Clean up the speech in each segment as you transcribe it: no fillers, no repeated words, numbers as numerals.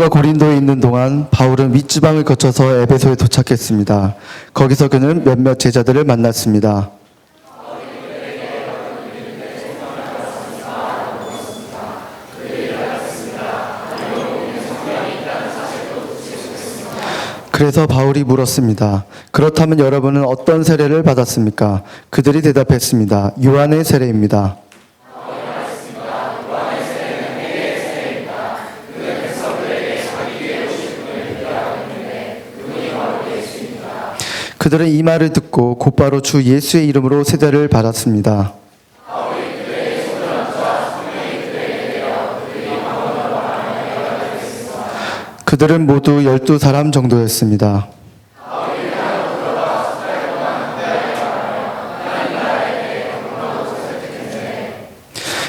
베드로가 고린도에 있는 동안 바울은 윗지방을 거쳐서 에베소에 도착했습니다. 거기서 그는 몇몇 제자들을 만났습니다. 그래서 바울이 물었습니다. 그렇다면 여러분은 어떤 세례를 받았습니까? 그들이 대답했습니다. 요한의 세례입니다. 그들은 이 말을 듣고 곧바로 주 예수의 이름으로 세례를 받았습니다. 그들은 모두 12사람 정도였습니다.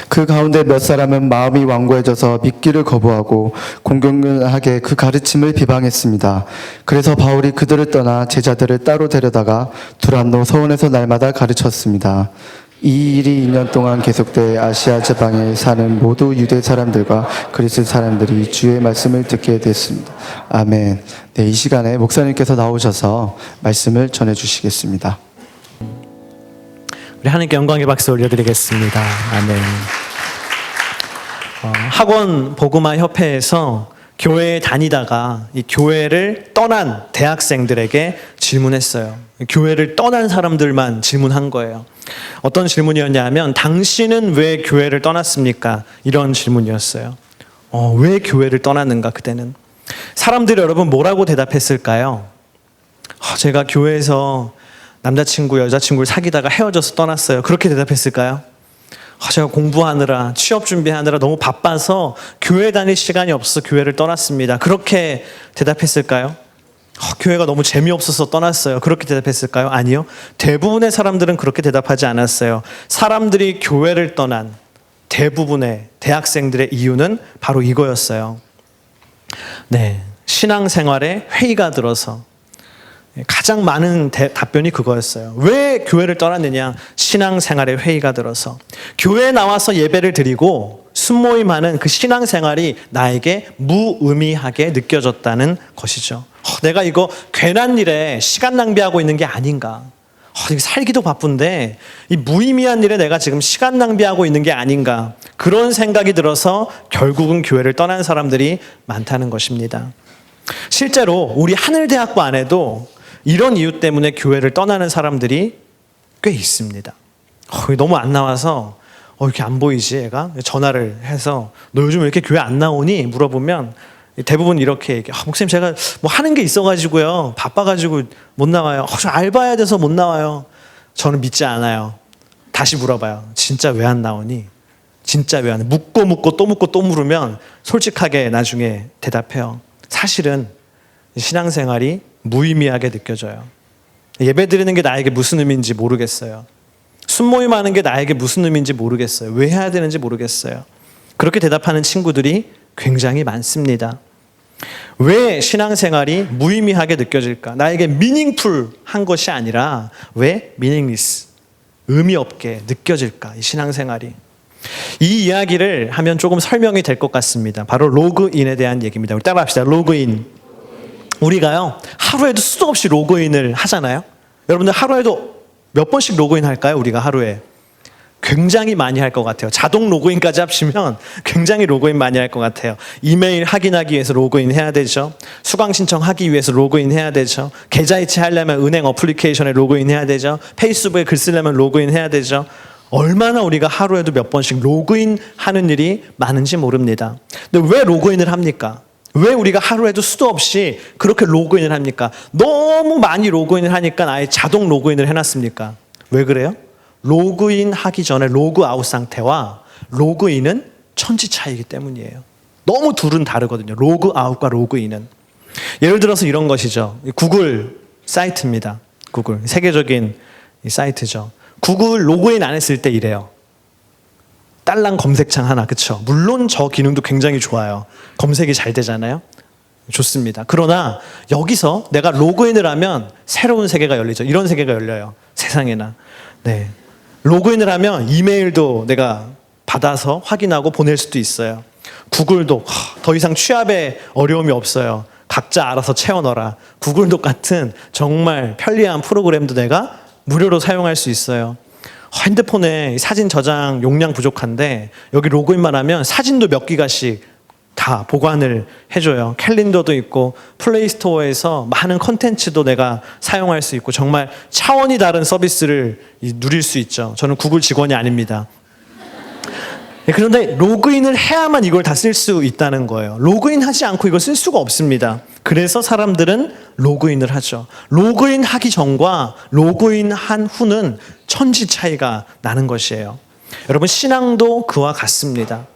그 가운데 몇 사람은 마음이 완고해져서 믿기를 거부하고 공경하게 그 가르침을 비방했습니다. 그래서 바울이 그들을 떠나 제자들을 따로 데려다가 두란노 서원에서 날마다 가르쳤습니다. 이 일이 2년 동안 계속돼 아시아 지방에 사는 모두 유대 사람들과 그리스 사람들이 주의 말씀을 듣게 됐습니다. 아멘. 네, 이 시간에 목사님께서 나오셔서 말씀을 전해주시겠습니다. 우리 하나님께 영광의 박수 올려드리겠습니다. 아멘. 학원 복음화 협회에서 교회에 다니다가 이 교회를 떠난 대학생들에게 질문했어요. 교회를 떠난 사람들만 질문한 거예요. 어떤 질문이었냐면 당신은 왜 교회를 떠났습니까? 이런 질문이었어요. 왜 교회를 떠났는가 그때는. 사람들이 여러분 뭐라고 대답했을까요? 제가 교회에서 남자친구 여자친구를 사귀다가 헤어져서 떠났어요. 그렇게 대답했을까요? 제가 공부하느라 취업 준비하느라 너무 바빠서 교회 다닐 시간이 없어서 교회를 떠났습니다. 그렇게 대답했을까요? 교회가 너무 재미없어서 떠났어요. 그렇게 대답했을까요? 아니요. 대부분의 사람들은 그렇게 대답하지 않았어요. 사람들이 교회를 떠난 대부분의 대학생들의 이유는 바로 이거였어요. 네, 신앙생활에 회의가 들어서 가장 많은 답변이 그거였어요. 왜 교회를 떠났느냐? 신앙생활에 회의가 들어서. 교회에 나와서 예배를 드리고 순모임하는 그 신앙생활이 나에게 무의미하게 느껴졌다는 것이죠. 내가 이거 괜한 일에 시간 낭비하고 있는 게 아닌가. 살기도 바쁜데 이 무의미한 일에 내가 지금 시간 낭비하고 있는 게 아닌가. 그런 생각이 들어서 결국은 교회를 떠난 사람들이 많다는 것입니다. 실제로 우리 하늘대학부 안에도 이런 이유 때문에 교회를 떠나는 사람들이 꽤 있습니다. 너무 안 나와서 이렇게 안 보이지 애가? 전화를 해서 너 요즘 왜 이렇게 교회 안 나오니? 물어보면 대부분 이렇게 얘기해요. 목사님 제가 뭐 하는 게 있어가지고요. 바빠가지고 못 나와요. 저 알바해야 돼서 못 나와요. 저는 믿지 않아요. 다시 물어봐요. 진짜 왜 안 나오니? 진짜 왜 안 나오니? 묻고 또 묻고 또 물으면 솔직하게 나중에 대답해요. 사실은 신앙생활이 무의미하게 느껴져요. 예배 드리는 게 나에게 무슨 의미인지 모르겠어요. 순모임 하는 게 나에게 무슨 의미인지 모르겠어요. 왜 해야 되는지 모르겠어요. 그렇게 대답하는 친구들이 굉장히 많습니다. 왜 신앙생활이 무의미하게 느껴질까? 나에게 미닝풀한 것이 아니라 왜 미닝리스, 의미 없게 느껴질까? 이 신앙생활이. 이 이야기를 하면 조금 설명이 될 것 같습니다. 바로 로그인에 대한 얘기입니다. 우리 따라합시다. 로그인. 우리가요 하루에도 수도 없이 로그인을 하잖아요. 여러분들 하루에도 몇 번씩 로그인 할까요? 우리가 하루에 굉장히 많이 할 것 같아요. 자동 로그인까지 합치면 굉장히 로그인 많이 할 것 같아요. 이메일 확인하기 위해서 로그인 해야 되죠. 수강 신청하기 위해서 로그인 해야 되죠. 계좌이체 하려면 은행 어플리케이션에 로그인 해야 되죠. 페이스북에 글 쓰려면 로그인 해야 되죠. 얼마나 우리가 하루에도 몇 번씩 로그인 하는 일이 많은지 모릅니다. 근데 왜 로그인을 합니까? 왜 우리가 하루에도 수도 없이 그렇게 로그인을 합니까? 너무 많이 로그인을 하니까 아예 자동 로그인을 해놨습니까? 왜 그래요? 로그인 하기 전에 로그아웃 상태와 로그인은 천지 차이이기 때문이에요. 너무 둘은 다르거든요. 로그아웃과 로그인은. 예를 들어서 이런 것이죠. 구글 사이트입니다. 구글. 세계적인 사이트죠. 구글 로그인 안 했을 때 이래요. 딸랑 검색창 하나, 그쵸? 물론 저 기능도 굉장히 좋아요. 검색이 잘 되잖아요. 좋습니다. 그러나 여기서 내가 로그인을 하면 새로운 세계가 열리죠. 이런 세계가 열려요. 세상에나. 네. 로그인을 하면 이메일도 내가 받아서 확인하고 보낼 수도 있어요. 구글독, 더 이상 취합에 어려움이 없어요. 각자 알아서 채워넣어라. 구글독 같은 정말 편리한 프로그램도 내가 무료로 사용할 수 있어요. 핸드폰에 사진 저장 용량 부족한데 여기 로그인만 하면 사진도 몇 기가씩 다 보관을 해줘요. 캘린더도 있고 플레이스토어에서 많은 컨텐츠도 내가 사용할 수 있고 정말 차원이 다른 서비스를 누릴 수 있죠. 저는 구글 직원이 아닙니다. 그런데 로그인을 해야만 이걸 다 쓸 수 있다는 거예요. 로그인하지 않고 이걸 쓸 수가 없습니다. 그래서 사람들은 로그인을 하죠. 로그인 하기 전과 로그인 한 후는 천지 차이가 나는 것이에요. 여러분, 신앙도 그와 같습니다.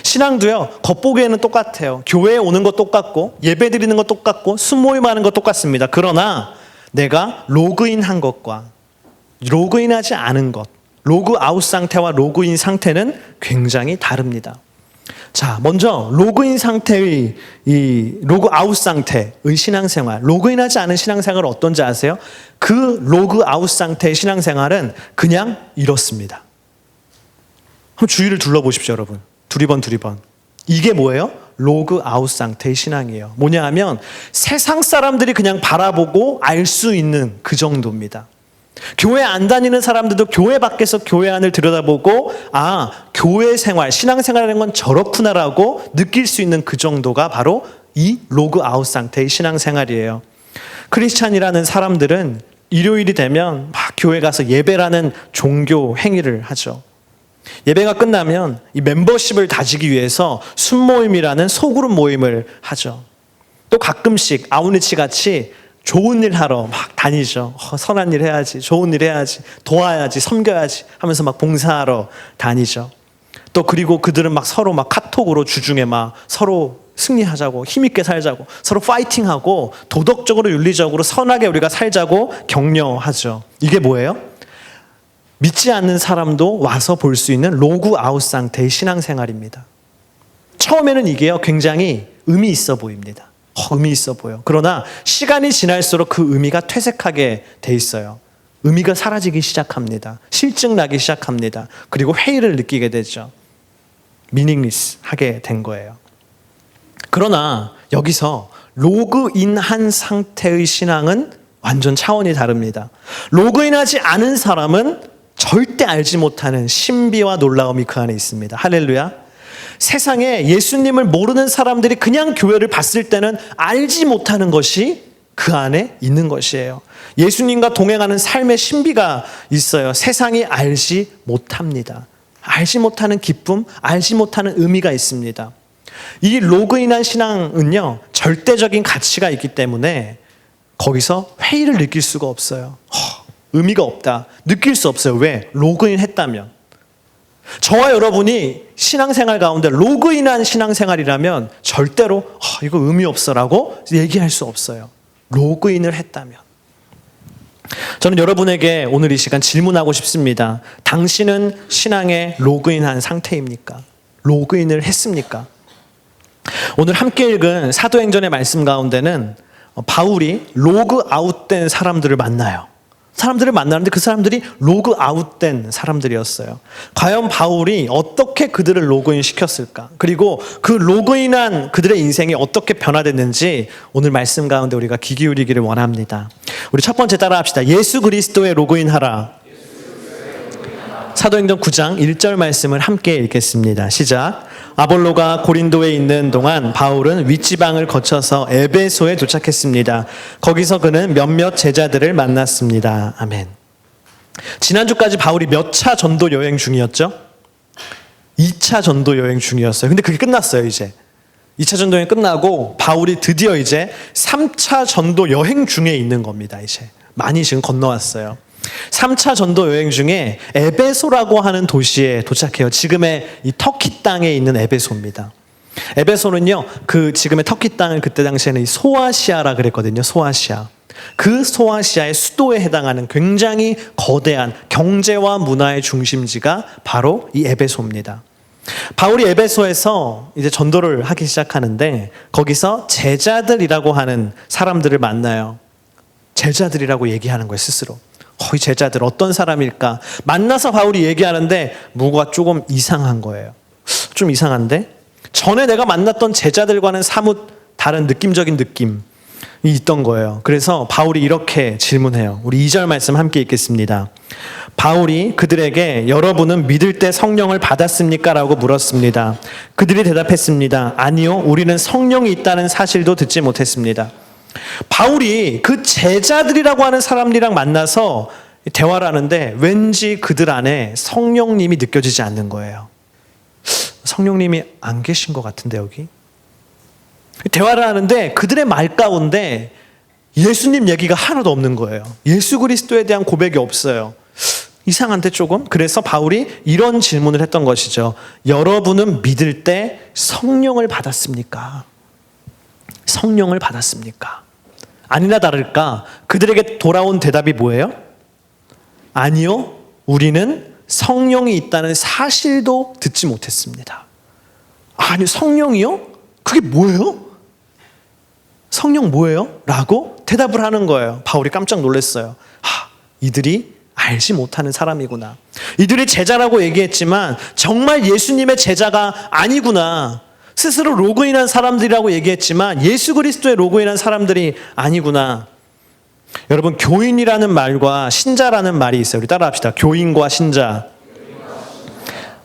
신앙도요, 겉보기에는 똑같아요. 교회에 오는 거 똑같고 예배 드리는 거 똑같고 순모임하는 거 똑같습니다. 그러나 내가 로그인한 것과 로그인하지 않은 것, 로그아웃 상태와 로그인 상태는 굉장히 다릅니다. 자, 먼저 로그인 상태의 이 로그아웃 상태의 신앙생활, 로그인하지 않은 신앙생활은 어떤지 아세요? 그 로그아웃 상태의 신앙생활은 그냥 이렇습니다. 한번 주위를 둘러보십시오, 여러분. 두리번. 이게 뭐예요? 로그아웃 상태의 신앙이에요. 뭐냐 하면 세상 사람들이 그냥 바라보고 알 수 있는 그 정도입니다. 교회 안 다니는 사람들도 교회 밖에서 교회 안을 들여다보고 교회 생활, 신앙생활이라는 건 저렇구나라고 느낄 수 있는 그 정도가 바로 이 로그아웃 상태의 신앙생활이에요. 크리스찬이라는 사람들은 일요일이 되면 막 교회 가서 예배라는 종교 행위를 하죠. 예배가 끝나면 이 멤버십을 다지기 위해서 순모임이라는 소그룹 모임을 하죠. 또 가끔씩 아우니치 같이 좋은 일 하러 막 다니죠. 선한 일 해야지, 좋은 일 해야지, 도와야지, 섬겨야지 하면서 막 봉사하러 다니죠. 또 그리고 그들은 막 서로 막 카톡으로 주중에 막 서로 승리하자고, 힘있게 살자고, 서로 파이팅하고 도덕적으로 윤리적으로 선하게 우리가 살자고 격려하죠. 이게 뭐예요? 믿지 않는 사람도 와서 볼 수 있는 로그아웃 상태의 신앙생활입니다. 처음에는 이게요, 굉장히 의미 있어 보입니다. 의미 있어 보여. 그러나 시간이 지날수록 그 의미가 퇴색하게 돼 있어요. 의미가 사라지기 시작합니다. 실증 나기 시작합니다. 그리고 회의를 느끼게 되죠. meaningless 하게 된 거예요. 그러나 여기서 로그인한 상태의 신앙은 완전 차원이 다릅니다. 로그인하지 않은 사람은 절대 알지 못하는 신비와 놀라움이 그 안에 있습니다. 할렐루야. 세상에 예수님을 모르는 사람들이 그냥 교회를 봤을 때는 알지 못하는 것이 그 안에 있는 것이에요. 예수님과 동행하는 삶의 신비가 있어요. 세상이 알지 못합니다. 알지 못하는 기쁨, 알지 못하는 의미가 있습니다. 이 로그인한 신앙은요, 절대적인 가치가 있기 때문에 거기서 회의를 느낄 수가 없어요. 의미가 없다. 느낄 수 없어요. 왜? 로그인 했다면. 저와 여러분이 신앙생활 가운데 로그인한 신앙생활이라면 절대로 이거 의미 없어라고 얘기할 수 없어요. 로그인을 했다면. 저는 여러분에게 오늘 이 시간 질문하고 싶습니다. 당신은 신앙에 로그인한 상태입니까? 로그인을 했습니까? 오늘 함께 읽은 사도행전의 말씀 가운데는 바울이 로그아웃된 사람들을 만나요. 사람들을 만나는데 그 사람들이 로그아웃된 사람들이었어요. 과연 바울이 어떻게 그들을 로그인 시켰을까? 그리고 그 로그인한 그들의 인생이 어떻게 변화됐는지 오늘 말씀 가운데 우리가 귀 기울이기를 원합니다. 우리 첫 번째 따라 합시다. 예수 그리스도에 로그인하라. 사도행전 9장 1절 말씀을 함께 읽겠습니다. 시작. 아볼로가 고린도에 있는 동안 바울은 윗지방을 거쳐서 에베소에 도착했습니다. 거기서 그는 몇몇 제자들을 만났습니다. 아멘. 지난주까지 바울이 몇 차 전도 여행 중이었죠? 2차 전도 여행 중이었어요. 근데 그게 끝났어요, 이제. 2차 전도 여행 끝나고 바울이 드디어 이제 3차 전도 여행 중에 있는 겁니다, 이제. 많이 지금 건너왔어요. 3차 전도 여행 중에 에베소라고 하는 도시에 도착해요. 지금의 이 터키 땅에 있는 에베소입니다. 에베소는요, 그 지금의 터키 땅을 그때 당시에는 이 소아시아라 그랬거든요. 소아시아. 그 소아시아의 수도에 해당하는 굉장히 거대한 경제와 문화의 중심지가 바로 이 에베소입니다. 바울이 에베소에서 이제 전도를 하기 시작하는데 거기서 제자들이라고 하는 사람들을 만나요. 제자들이라고 얘기하는 거예요, 스스로. 이 제자들 어떤 사람일까? 만나서 바울이 얘기하는데 뭐가 조금 이상한 거예요. 좀 이상한데? 전에 내가 만났던 제자들과는 사뭇 다른 느낌적인 느낌이 있던 거예요. 그래서 바울이 이렇게 질문해요. 우리 2절 말씀 함께 읽겠습니다. 바울이 그들에게 여러분은 믿을 때 성령을 받았습니까? 라고 물었습니다. 그들이 대답했습니다. 아니요, 우리는 성령이 있다는 사실도 듣지 못했습니다. 바울이 그 제자들이라고 하는 사람들이랑 만나서 대화를 하는데 왠지 그들 안에 성령님이 느껴지지 않는 거예요. 성령님이 안 계신 것 같은데 여기? 대화를 하는데 그들의 말 가운데 예수님 얘기가 하나도 없는 거예요. 예수 그리스도에 대한 고백이 없어요. 이상한데 조금? 그래서 바울이 이런 질문을 했던 것이죠. 여러분은 믿을 때 성령을 받았습니까? 성령을 받았습니까? 아니나 다를까 그들에게 돌아온 대답이 뭐예요? 아니요, 우리는 성령이 있다는 사실도 듣지 못했습니다. 아니, 성령이요? 그게 뭐예요? 성령 뭐예요? 라고 대답을 하는 거예요. 바울이 깜짝 놀랐어요. 이들이 알지 못하는 사람이구나. 이들이 제자라고 얘기했지만 정말 예수님의 제자가 아니구나. 스스로 로그인한 사람들이라고 얘기했지만 예수 그리스도의 로그인한 사람들이 아니구나. 여러분, 교인이라는 말과 신자라는 말이 있어요. 우리 따라합시다. 교인과 신자.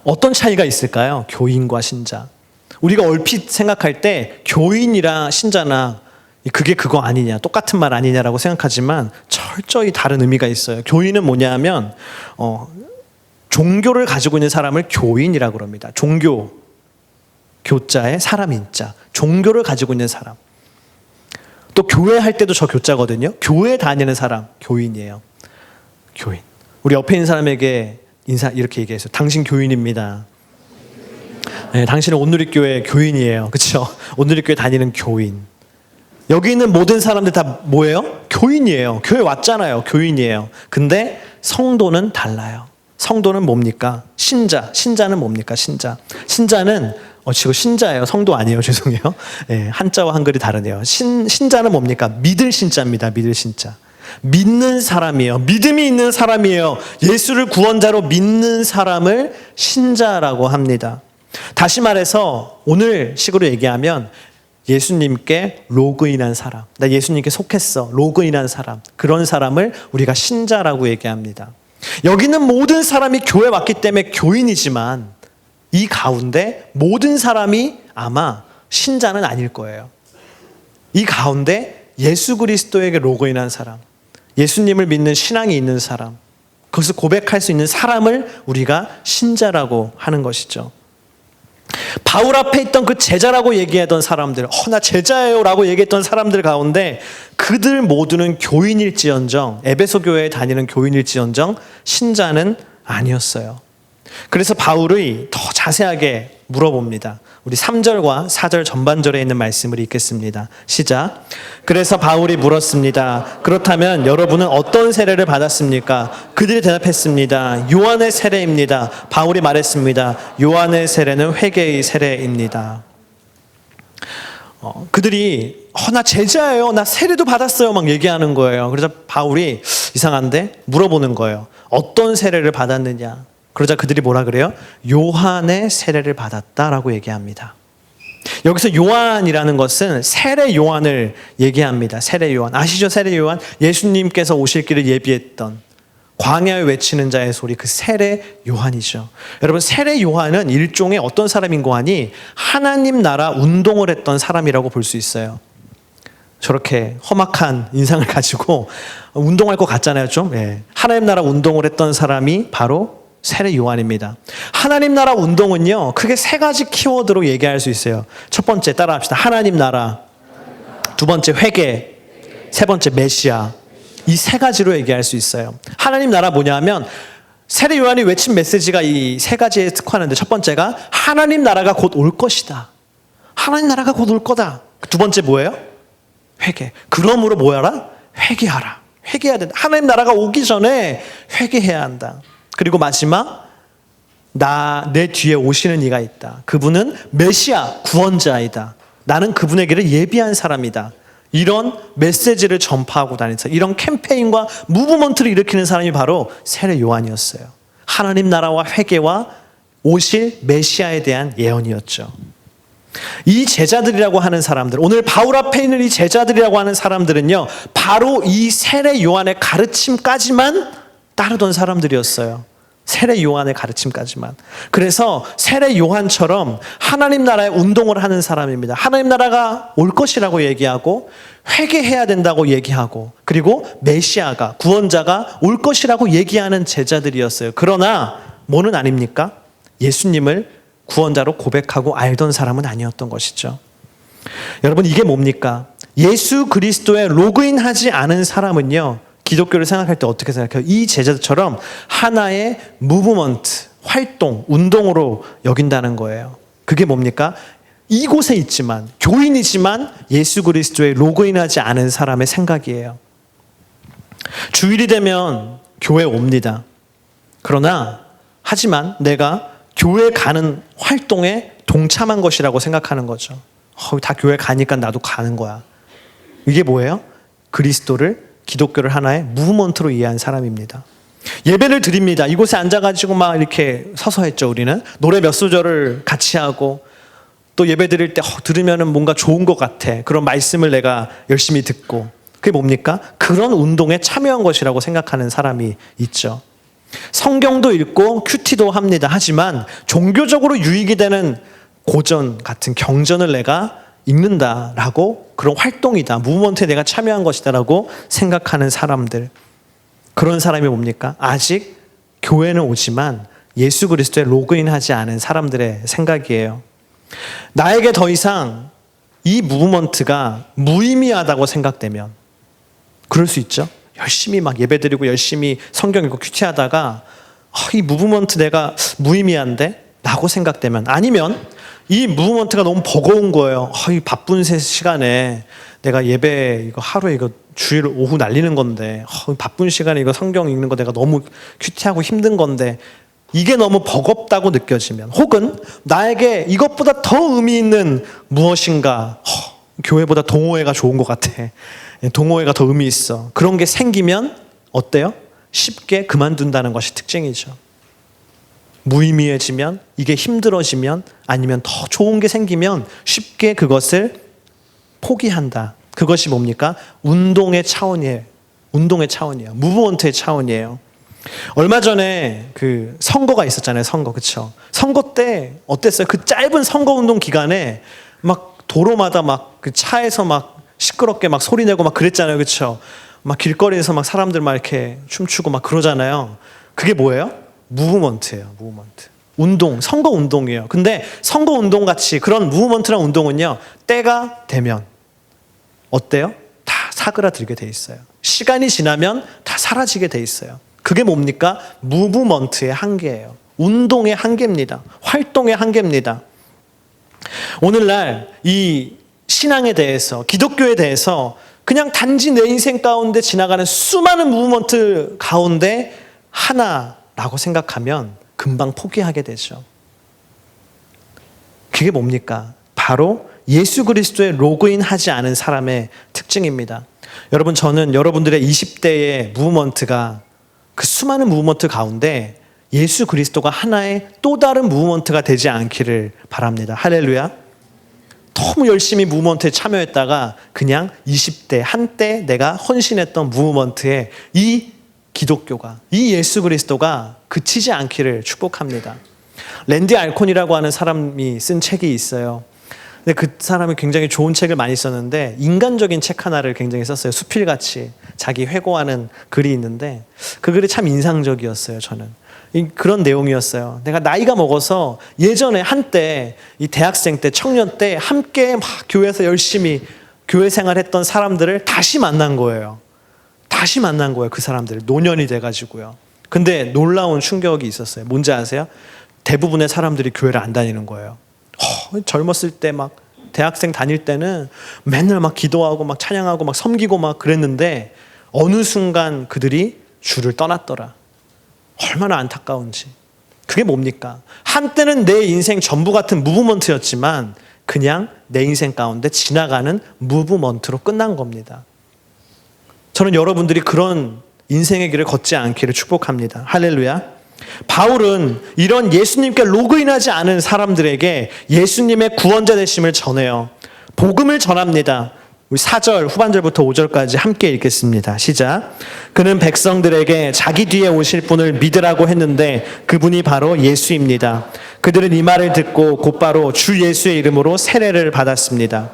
어떤 차이가 있을까요? 교인과 신자. 우리가 얼핏 생각할 때 교인이랑 신자나 그게 그거 아니냐, 똑같은 말 아니냐라고 생각하지만 철저히 다른 의미가 있어요. 교인은 뭐냐 하면 종교를 가지고 있는 사람을 교인이라고 그럽니다. 종교, 교자에 사람 인자, 종교를 가지고 있는 사람. 또 교회 할 때도 저 교자거든요. 교회 다니는 사람, 교인이에요. 교인. 우리 옆에 있는 사람에게 인사 이렇게 얘기했어요. 당신 교인입니다. 네, 당신은 온누리교회 교인이에요. 그렇죠? 온누리교회 다니는 교인. 여기 있는 모든 사람들 다 뭐예요? 교인이에요. 교회 왔잖아요. 교인이에요. 근데 성도는 달라요. 성도는 뭡니까? 신자. 신자는 뭡니까? 신자. 신자는 지금 신자예요. 성도 아니에요. 죄송해요. 네, 한자와 한글이 다르네요. 신자는 뭡니까? 믿을 신자입니다. 믿을 신자. 믿는 사람이에요. 믿음이 있는 사람이에요. 예수를 구원자로 믿는 사람을 신자라고 합니다. 다시 말해서 오늘 식으로 얘기하면 예수님께 로그인한 사람, 나 예수님께 속했어, 로그인한 사람, 그런 사람을 우리가 신자라고 얘기합니다. 여기는 모든 사람이 교회 왔기 때문에 교인이지만 이 가운데 모든 사람이 아마 신자는 아닐 거예요. 이 가운데 예수 그리스도에게 로그인한 사람, 예수님을 믿는 신앙이 있는 사람, 거기서 고백할 수 있는 사람을 우리가 신자라고 하는 것이죠. 바울 앞에 있던 그 제자라고 얘기하던 사람들, 나 제자예요 라고 얘기했던 사람들 가운데 그들 모두는 교인일지언정, 에베소 교회에 다니는 교인일지언정 신자는 아니었어요. 그래서 바울이 더 자세하게 물어봅니다. 우리 3절과 4절 전반절에 있는 말씀을 읽겠습니다. 시작. 그래서 바울이 물었습니다. 그렇다면 여러분은 어떤 세례를 받았습니까? 그들이 대답했습니다. 요한의 세례입니다. 바울이 말했습니다. 요한의 세례는 회개의 세례입니다. 그들이 나 제자예요. 나 세례도 받았어요. 막 얘기하는 거예요. 그래서 바울이 이상한데 물어보는 거예요. 어떤 세례를 받았느냐? 그러자 그들이 뭐라 그래요? 요한의 세례를 받았다라고 얘기합니다. 여기서 요한이라는 것은 세례 요한을 얘기합니다. 세례 요한. 아시죠? 세례 요한? 예수님께서 오실 길을 예비했던 광야에 외치는 자의 소리, 그 세례 요한이죠. 여러분, 세례 요한은 일종의 어떤 사람인고 하니 하나님 나라 운동을 했던 사람이라고 볼 수 있어요. 저렇게 험악한 인상을 가지고 운동할 것 같잖아요, 좀. 예. 하나님 나라 운동을 했던 사람이 바로 세례 요한입니다. 하나님 나라 운동은요, 크게 세 가지 키워드로 얘기할 수 있어요. 첫 번째, 따라합시다. 하나님 나라. 두 번째, 회개. 세 번째, 메시아. 이 세 가지로 얘기할 수 있어요. 하나님 나라 뭐냐 하면 세례 요한이 외친 메시지가 이 세 가지에 특화하는데 첫 번째가 하나님 나라가 곧 올 것이다. 하나님 나라가 곧 올 거다. 두 번째 뭐예요? 회개. 그러므로 뭐하라? 회개하라. 회개해야 된다. 하나님 나라가 오기 전에 회개해야 한다. 그리고 마지막, 내 뒤에 오시는 이가 있다. 그분은 메시아, 구원자이다. 나는 그분의 길을 예비한 사람이다. 이런 메시지를 전파하고 다니면서 이런 캠페인과 무브먼트를 일으키는 사람이 바로 세례 요한이었어요. 하나님 나라와 회개와 오실 메시아에 대한 예언이었죠. 이 제자들이라고 하는 사람들, 오늘 바울 앞에 있는 이 제자들이라고 하는 사람들은요, 바로 이 세례 요한의 가르침까지만 따르던 사람들이었어요. 세례 요한의 가르침까지만. 그래서 세례 요한처럼 하나님 나라의 운동을 하는 사람입니다. 하나님 나라가 올 것이라고 얘기하고 회개해야 된다고 얘기하고 그리고 메시아가 구원자가 올 것이라고 얘기하는 제자들이었어요. 그러나 뭐는 아닙니까? 예수님을 구원자로 고백하고 알던 사람은 아니었던 것이죠. 여러분, 이게 뭡니까? 예수 그리스도에 로그인하지 않은 사람은요, 기독교를 생각할 때 어떻게 생각해요? 이 제자들처럼 하나의 무브먼트, 활동, 운동으로 여긴다는 거예요. 그게 뭡니까? 이곳에 있지만, 교인이지만 예수 그리스도에 로그인하지 않은 사람의 생각이에요. 주일이 되면 교회 옵니다. 그러나 하지만 내가 교회 가는 활동에 동참한 것이라고 생각하는 거죠. 다 교회 가니까 나도 가는 거야. 이게 뭐예요? 그리스도를, 기독교를 하나의 무브먼트로 이해한 사람입니다. 예배를 드립니다. 이곳에 앉아가지고 막 이렇게 서서 했죠. 우리는 노래 몇 소절을 같이 하고 또 예배 드릴 때 들으면 뭔가 좋은 것 같아. 그런 말씀을 내가 열심히 듣고. 그게 뭡니까? 그런 운동에 참여한 것이라고 생각하는 사람이 있죠. 성경도 읽고 큐티도 합니다. 하지만 종교적으로 유익이 되는 고전 같은 경전을 내가 읽는다라고, 그런 활동이다, 무브먼트에 내가 참여한 것이다라고 생각하는 사람들, 그런 사람이 뭡니까? 아직 교회는 오지만 예수 그리스도에 로그인하지 않은 사람들의 생각이에요. 나에게 더 이상 이 무브먼트가 무의미하다고 생각되면, 그럴 수 있죠. 열심히 막 예배드리고 열심히 성경 읽고 큐티하다가 이 무브먼트 내가 무의미한데? 라고 생각되면, 아니면 이 무브먼트가 너무 버거운 거예요. 이 바쁜 시간에 내가 예배 이거 하루에 이거 주일 오후 날리는 건데, 바쁜 시간에 이거 성경 읽는 거 내가 너무 큐티하고 힘든 건데, 이게 너무 버겁다고 느껴지면, 혹은 나에게 이것보다 더 의미 있는 무엇인가, 교회보다 동호회가 좋은 것 같아, 동호회가 더 의미 있어, 그런 게 생기면 어때요? 쉽게 그만둔다는 것이 특징이죠. 무의미해지면, 이게 힘들어지면, 아니면 더 좋은 게 생기면 쉽게 그것을 포기한다. 그것이 뭡니까? 운동의 차원이에요. 운동의 차원이에요. 무브먼트의 차원이에요. 얼마 전에 그 선거가 있었잖아요. 선거, 그렇죠? 선거 때 어땠어요? 그 짧은 선거 운동 기간에 막 도로마다 막 그 차에서 막 시끄럽게 막 소리 내고 막 그랬잖아요. 그렇죠? 막 길거리에서 막 사람들 막 이렇게 춤추고 막 그러잖아요. 그게 뭐예요? 무브먼트예요. 무브먼트. 운동, 선거 운동이에요. 근데 선거 운동 같이 그런 무브먼트나 운동은요, 때가 되면 어때요? 다 사그라들게 돼 있어요. 시간이 지나면 다 사라지게 돼 있어요. 그게 뭡니까? 무브먼트의 한계예요. 운동의 한계입니다. 활동의 한계입니다. 오늘날 이 신앙에 대해서, 기독교에 대해서 그냥 단지 내 인생 가운데 지나가는 수많은 무브먼트 가운데 하나라고 생각하면 금방 포기하게 되죠. 그게 뭡니까? 바로 예수 그리스도에 로그인하지 않은 사람의 특징입니다. 여러분, 저는 여러분들의 20대의 무브먼트가, 그 수많은 무브먼트 가운데 예수 그리스도가 하나의 또 다른 무브먼트가 되지 않기를 바랍니다. 할렐루야. 너무 열심히 무브먼트에 참여했다가 그냥 20대 한때 내가 헌신했던 무브먼트에 이 기독교가, 이 예수 그리스도가 그치지 않기를 축복합니다. 랜디 알콘이라고 하는 사람이 쓴 책이 있어요. 근데 그 사람이 굉장히 좋은 책을 많이 썼는데, 인간적인 책 하나를 굉장히 썼어요. 수필같이 자기 회고하는 글이 있는데, 그 글이 참 인상적이었어요. 저는 그런 내용이었어요. 내가 나이가 먹어서 예전에 한때 이 대학생 때, 청년 때 함께 막 교회에서 열심히 교회 생활했던 사람들을 다시 만난 거예요. 다시 만난 거예요. 그 사람들 노년이 돼가지고요. 근데 놀라운 충격이 있었어요. 뭔지 아세요? 대부분의 사람들이 교회를 안 다니는 거예요. 젊었을 때 막 대학생 다닐 때는 맨날 막 기도하고 막 찬양하고 막 섬기고 막 그랬는데, 어느 순간 그들이 주를 떠났더라. 얼마나 안타까운지. 그게 뭡니까? 한때는 내 인생 전부 같은 무브먼트였지만 그냥 내 인생 가운데 지나가는 무브먼트로 끝난 겁니다. 저는 여러분들이 그런 인생의 길을 걷지 않기를 축복합니다. 할렐루야. 바울은 이런 예수님께 로그인하지 않은 사람들에게 예수님의 구원자 되심을 전해요. 복음을 전합니다. 우리 4절 후반절부터 5절까지 함께 읽겠습니다. 시작. 그는 백성들에게 자기 뒤에 오실 분을 믿으라고 했는데 그분이 바로 예수입니다. 그들은 이 말을 듣고 곧바로 주 예수의 이름으로 세례를 받았습니다.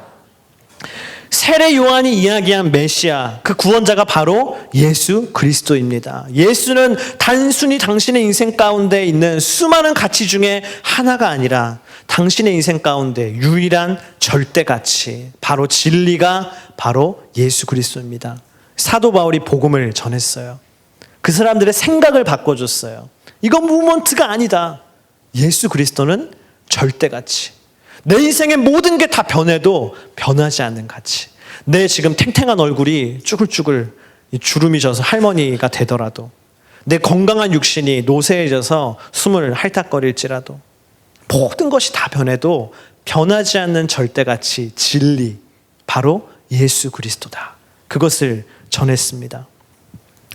세례 요한이 이야기한 메시아, 그 구원자가 바로 예수 그리스도입니다. 예수는 단순히 당신의 인생 가운데 있는 수많은 가치 중에 하나가 아니라 당신의 인생 가운데 유일한 절대 가치, 바로 진리가 바로 예수 그리스도입니다. 사도 바울이 복음을 전했어요. 그 사람들의 생각을 바꿔줬어요. 이건 무브먼트가 아니다. 예수 그리스도는 절대 가치. 내 인생의 모든 게 다 변해도 변하지 않는 가치. 내 지금 탱탱한 얼굴이 쭈글쭈글 주름이 져서 할머니가 되더라도, 내 건강한 육신이 노쇠해져서 숨을 핥아거릴지라도, 모든 것이 다 변해도 변하지 않는 절대가치, 진리, 바로 예수 그리스도다. 그것을 전했습니다.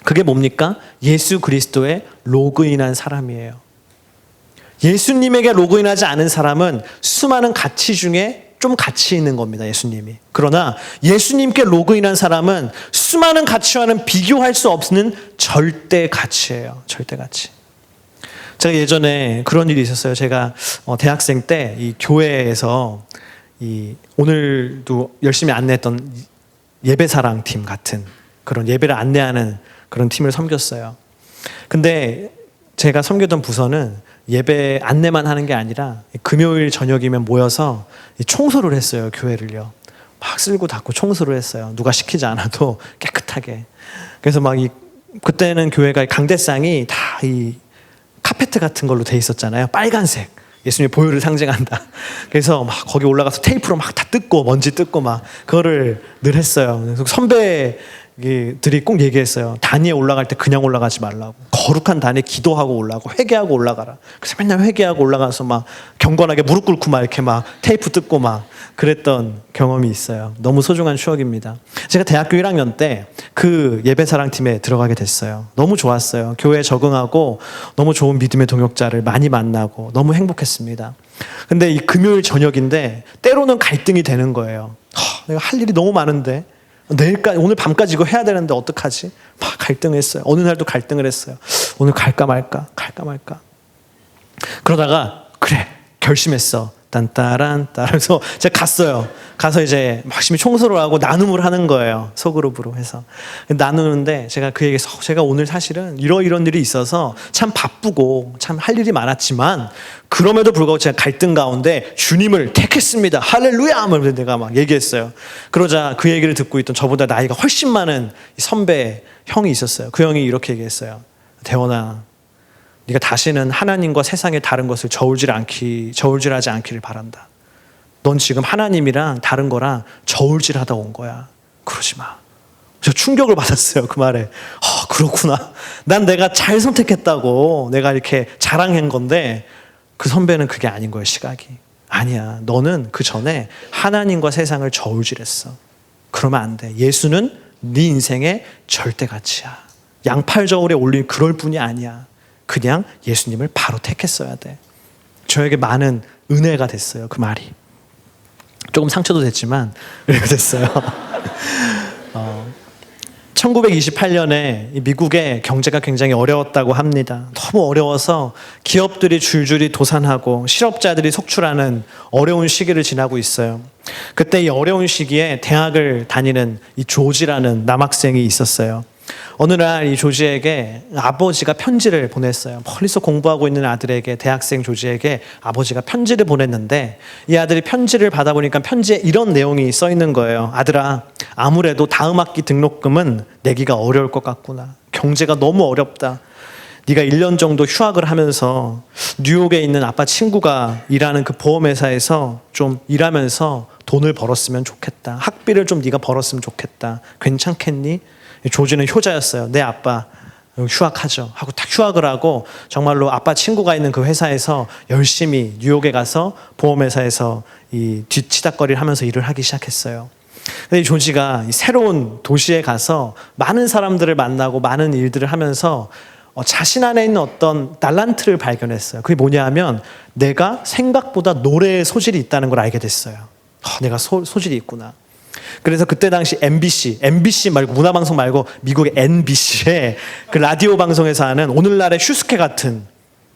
그게 뭡니까? 예수 그리스도에 로그인한 사람이에요. 예수님에게 로그인하지 않은 사람은 수많은 가치 중에 좀 가치 있는 겁니다. 예수님이. 그러나 예수님께 로그인한 사람은 수많은 가치와는 비교할 수 없는 절대 가치예요. 절대 가치. 제가 예전에 그런 일이 있었어요. 제가 대학생 때 이 교회에서 오늘도 열심히 안내했던 예배사랑팀 같은 그런 예배를 안내하는 그런 팀을 섬겼어요. 근데 제가 섬기던 부서는 예배 안내만 하는 게 아니라 금요일 저녁이면 모여서 청소를 했어요. 교회를요. 막 쓸고 닦고 청소를 했어요. 누가 시키지 않아도 깨끗하게. 그래서 그때는 교회가 강대상이 다 이 카페트 같은 걸로 돼 있었잖아요. 빨간색. 예수님의 보혈을 상징한다. 그래서 막 거기 올라가서 테이프로 막 다 뜯고 먼지 뜯고 막 그거를 늘 했어요. 그래서 선배들이 꼭 얘기했어요. 단위에 올라갈 때 그냥 올라가지 말라고. 거룩한 단위에 기도하고 올라가고 회개하고 올라가라. 그래서 맨날 회개하고 올라가서 막 경건하게 무릎 꿇고 막 이렇게 막 테이프 뜯고 막 그랬던 경험이 있어요. 너무 소중한 추억입니다. 제가 대학교 1학년 때 그 예배사랑팀에 들어가게 됐어요. 너무 좋았어요. 교회에 적응하고 너무 좋은 믿음의 동역자를 많이 만나고 너무 행복했습니다. 근데 이 금요일 저녁인데 때로는 갈등이 되는 거예요. 내가 할 일이 너무 많은데 오늘 밤까지 이거 해야 되는데 어떡하지? 막 갈등했어요. 어느 날도 갈등을 했어요. 오늘 갈까 말까. 그러다가 그래 결심했어. 딴따란 따라서 제가 갔어요. 가서 이제 열심히 청소를 하고 나눔을 하는 거예요. 소그룹으로 해서 나누는데 제가 그에게서 제가 오늘 사실은 이런 일이 있어서 참 바쁘고 참 할 일이 많았지만 그럼에도 불구하고 제가 갈등 가운데 주님을 택했습니다. 할렐루야! 하면서 내가 막 얘기했어요. 그러자 그 얘기를 듣고 있던 저보다 나이가 훨씬 많은 선배 형이 있었어요. 그 형이 이렇게 얘기했어요. 대원아, 네가 다시는 하나님과 세상의 다른 것을 저울질하지 않기를 바란다. 넌 지금 하나님이랑 다른 거랑 저울질하다 온 거야. 그러지 마. 저 충격을 받았어요. 그 말에. 그렇구나. 난 내가 잘 선택했다고 내가 이렇게 자랑한 건데 그 선배는 그게 아닌 거예요. 시각이. 아니야. 너는 그 전에 하나님과 세상을 저울질했어. 그러면 안 돼. 예수는 네 인생의 절대 가치야. 양팔 저울에 올린 그럴 뿐이 아니야. 그냥 예수님을 바로 택했어야 돼. 저에게 많은 은혜가 됐어요. 그 말이. 조금 상처도 됐지만 은혜가 됐어요. 1928년에 미국의 경제가 굉장히 어려웠다고 합니다. 너무 어려워서 기업들이 줄줄이 도산하고 실업자들이 속출하는 어려운 시기를 지나고 있어요. 그때 이 어려운 시기에 대학을 다니는 이 조지라는 남학생이 있었어요. 어느 날 이 조지에게 아버지가 편지를 보냈어요. 멀리서 공부하고 있는 아들에게, 대학생 조지에게 아버지가 편지를 보냈는데 이 아들이 편지를 받아보니까 편지에 이런 내용이 써 있는 거예요. 아들아, 아무래도 다음 학기 등록금은 내기가 어려울 것 같구나. 경제가 너무 어렵다. 네가 1년 정도 휴학을 하면서 뉴욕에 있는 아빠 친구가 일하는 그 보험회사에서 좀 일하면서 돈을 벌었으면 좋겠다. 학비를 좀 네가 벌었으면 좋겠다. 괜찮겠니? 조지는 효자였어요. 내 아빠 휴학하죠 하고 딱 휴학을 하고 정말로 아빠 친구가 있는 그 회사에서 열심히 뉴욕에 가서 보험회사에서 이 뒤치다거리를 하면서 일을 하기 시작했어요. 근데 이 조지가 이 새로운 도시에 가서 많은 사람들을 만나고 많은 일들을 하면서 자신 안에 있는 어떤 달란트를 발견했어요. 그게 뭐냐 하면 내가 생각보다 노래에 소질이 있다는 걸 알게 됐어요. 내가 소질이 있구나. 그래서 그때 당시 MBC 말고 문화방송 말고 미국의 NBC의 그 라디오 방송에서 하는 오늘날의 슈스케 같은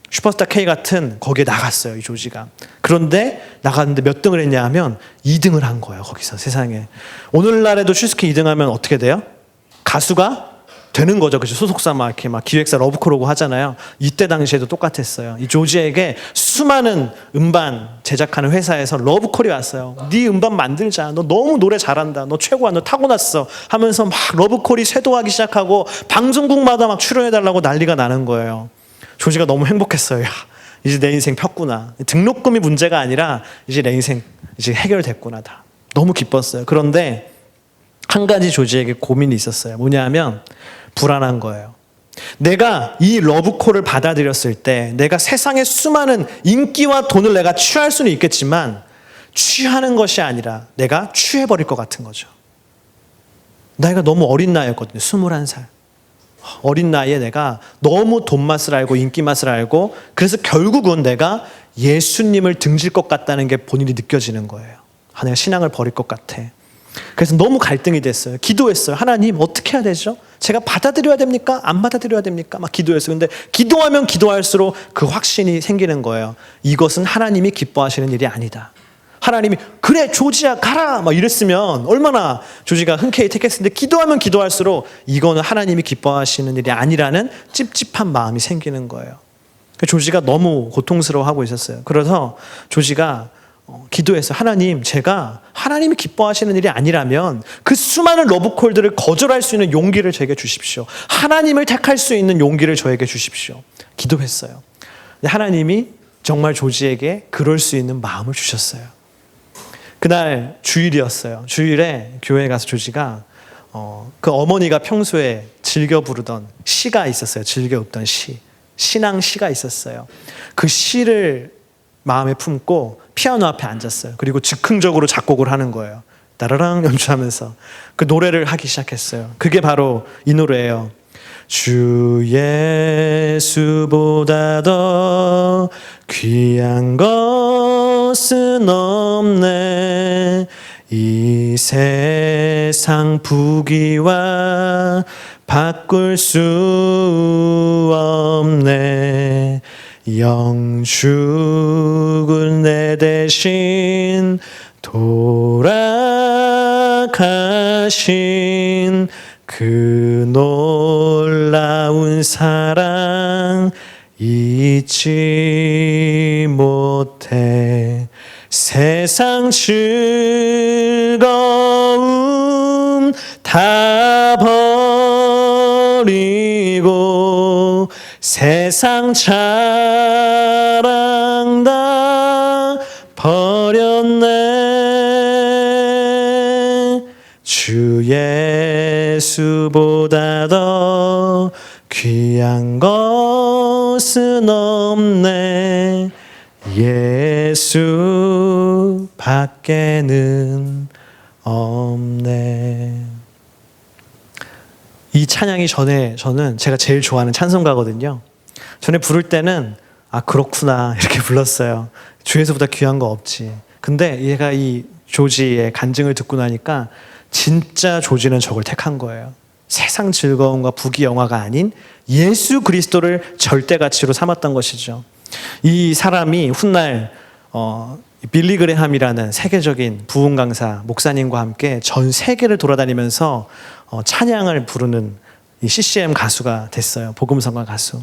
슈퍼스타 K 같은 거기에 나갔어요, 이 조지가. 그런데 나갔는데 몇 등을 했냐 하면 2등을 한 거예요, 거기서 세상에. 오늘날에도 슈스케 2등 하면 어떻게 돼요? 가수가 되는 거죠. 그죠? 소속사 막 이렇게 막 기획사 러브콜 오고 하잖아요. 이때 당시에도 똑같았어요. 이 조지에게 수많은 음반 제작하는 회사에서 러브콜이 왔어요. 네 음반 만들자. 너 너무 노래 잘한다. 너 최고야. 너 타고났어. 하면서 막 러브콜이 쇄도하기 시작하고 방송국마다 막 출연해달라고 난리가 나는 거예요. 조지가 너무 행복했어요. 야, 이제 내 인생 폈구나. 등록금이 문제가 아니라 이제 내 인생 이제 해결됐구나. 다. 너무 기뻤어요. 그런데 한 가지 조지에게 고민이 있었어요. 뭐냐 하면 불안한 거예요. 내가 이 러브콜을 받아들였을 때 내가 세상의 수많은 인기와 돈을 내가 취할 수는 있겠지만 취하는 것이 아니라 내가 취해버릴 것 같은 거죠. 나이가 너무 어린 나이였거든요. 21살. 어린 나이에 내가 너무 돈 맛을 알고 인기 맛을 알고 그래서 결국은 내가 예수님을 등질 것 같다는 게 본인이 느껴지는 거예요. 내가 신앙을 버릴 것 같아. 그래서 너무 갈등이 됐어요. 기도했어요. 하나님 어떻게 해야 되죠? 제가 받아들여야 됩니까? 안 받아들여야 됩니까? 막 기도했어요. 근데 기도하면 기도할수록 그 확신이 생기는 거예요. 이것은 하나님이 기뻐하시는 일이 아니다. 하나님이 그래 조지야 가라 막 이랬으면 얼마나 조지가 흔쾌히 택했을 텐데 기도하면 기도할수록 이거는 하나님이 기뻐하시는 일이 아니라는 찝찝한 마음이 생기는 거예요. 조지가 너무 고통스러워하고 있었어요. 그래서 조지가 기도했어요. 하나님, 제가 하나님이 기뻐하시는 일이 아니라면 그 수많은 러브콜들을 거절할 수 있는 용기를 저에게 주십시오. 하나님을 택할 수 있는 용기를 저에게 주십시오. 기도했어요. 하나님이 정말 조지에게 그럴 수 있는 마음을 주셨어요. 그날 주일이었어요. 주일에 교회에 가서 조지가 그 어머니가 평소에 즐겨 부르던 시가 있었어요. 즐겨 웃던 시. 신앙 시가 있었어요. 그 시를 마음에 품고 피아노 앞에 앉았어요. 그리고 즉흥적으로 작곡을 하는 거예요. 따라랑 연주하면서 그 노래를 하기 시작했어요. 그게 바로 이 노래예요. 주 예수보다 더 귀한 것은 없네. 이 세상 부귀와 바꿀 수 없네. 영죽은 내 대신 돌아가신 그 놀라운 사랑 잊지 못해. 세상 즐거움 다 버리고 세상 자랑 다 버렸네. 주 예수보다 더 귀한 것은 없네. 예수 밖에는 없네. 이 찬양이 저는 제가 제일 좋아하는 찬송가거든요. 전에 부를 때는 그렇구나 이렇게 불렀어요. 주에서보다 귀한 거 없지. 근데 얘가 이 조지의 간증을 듣고 나니까 진짜 조지는 저걸 택한 거예요. 세상 즐거움과 부귀 영화가 아닌 예수 그리스도를 절대 가치로 삼았던 것이죠. 이 사람이 훗날 빌리 그레함이라는 세계적인 부흥 강사 목사님과 함께 전 세계를 돌아다니면서 찬양을 부르는 이 CCM 가수가 됐어요. 복음성가 가수.